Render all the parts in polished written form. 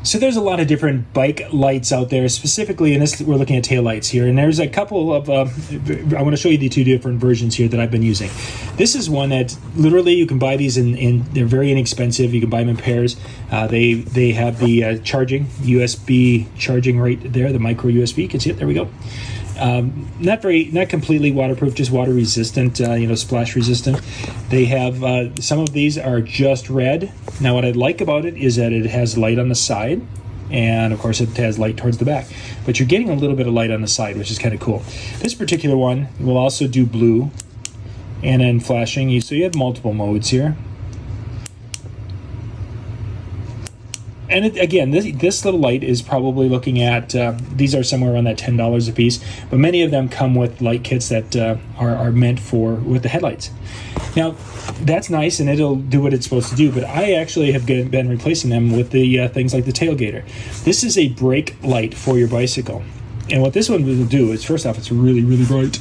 So there's a lot of different bike lights out there, specifically in this, we're looking at tail lights here. And there's a couple of, I want to show you the two different versions here that I've been using. This is one that literally you can buy these in they're very inexpensive. You can buy them in pairs. They have the charging, USB charging right there, the micro USB. You can see it, there we go. Not completely waterproof, just water resistant, splash resistant. They have some of these are just red. Now what I like about it is that it has light on the side, and of course it has light towards the back, but you're getting a little bit of light on the side, which is kind of cool. This particular one will also do blue and then flashing, so you have multiple modes here. And again, this little light is probably looking at, these are somewhere around that $10 a piece, but many of them come with light kits that are meant with the headlights. Now, that's nice, and it'll do what it's supposed to do, but I actually have been replacing them with the things like the Tailgater. This is a brake light for your bicycle. And what this one will do is, first off, it's really, really bright.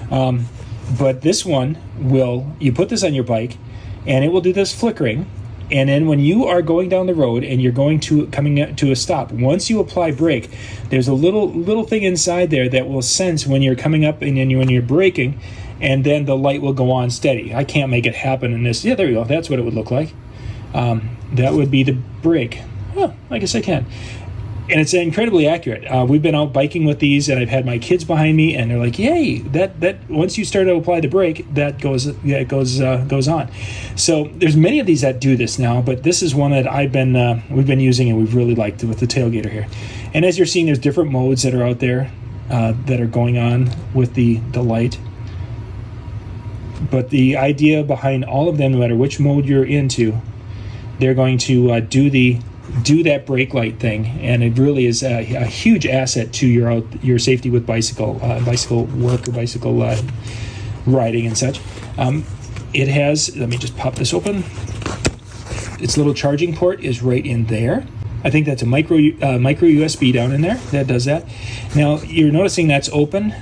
But this one you put this on your bike, and it will do this flickering. And then when you are going down the road and you're coming to a stop, once you apply brake, there's a little thing inside there that will sense when you're coming up and then when you're braking, and then the light will go on steady. I can't make it happen in this. Yeah, there we go. That's what it would look like. That would be the brake. Oh, I guess I can. And it's incredibly accurate. We've been out biking with these, and I've had my kids behind me, and they're like, "Yay! That once you start to apply the brake, that goes on." So there's many of these that do this now, but this is one that we've been using, and we've really liked it with the Tailgater here. And as you're seeing, there's different modes that are out there that are going on with the light. But the idea behind all of them, no matter which mode you're into, they're going to do that brake light thing, and it really is a huge asset to your safety with bicycle work or bicycle riding and such. It has, let me just pop this open. Its little charging port is right in there. I think that's a micro USB down in there that does that. Now you're noticing that's open,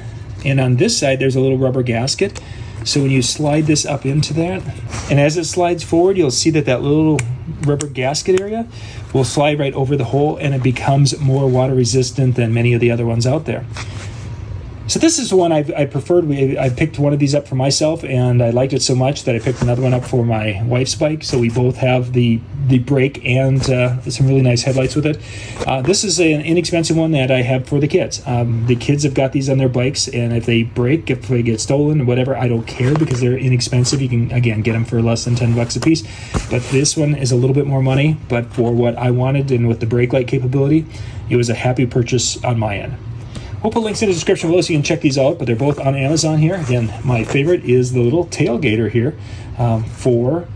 and on this side there's a little rubber gasket. So when you slide this up into that, and as it slides forward, you'll see that little rubber gasket area will slide right over the hole, and it becomes more water resistant than many of the other ones out there. So this is the one I preferred. I picked one of these up for myself, and I liked it so much that I picked another one up for my wife's bike. So we both have the brake and some really nice headlights with it. This is an inexpensive one that I have for the kids. The kids have got these on their bikes, and if they break, if they get stolen or whatever, I don't care because they're inexpensive. You can, again, get them for less than $10 a piece. But this one is a little bit more money, but for what I wanted and with the brake light capability, it was a happy purchase on my end. We'll put links in the description below so you can check these out, but they're both on Amazon here. Again, my favorite is the little Tailgater here for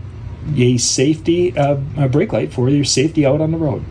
a safety brake light for your safety out on the road.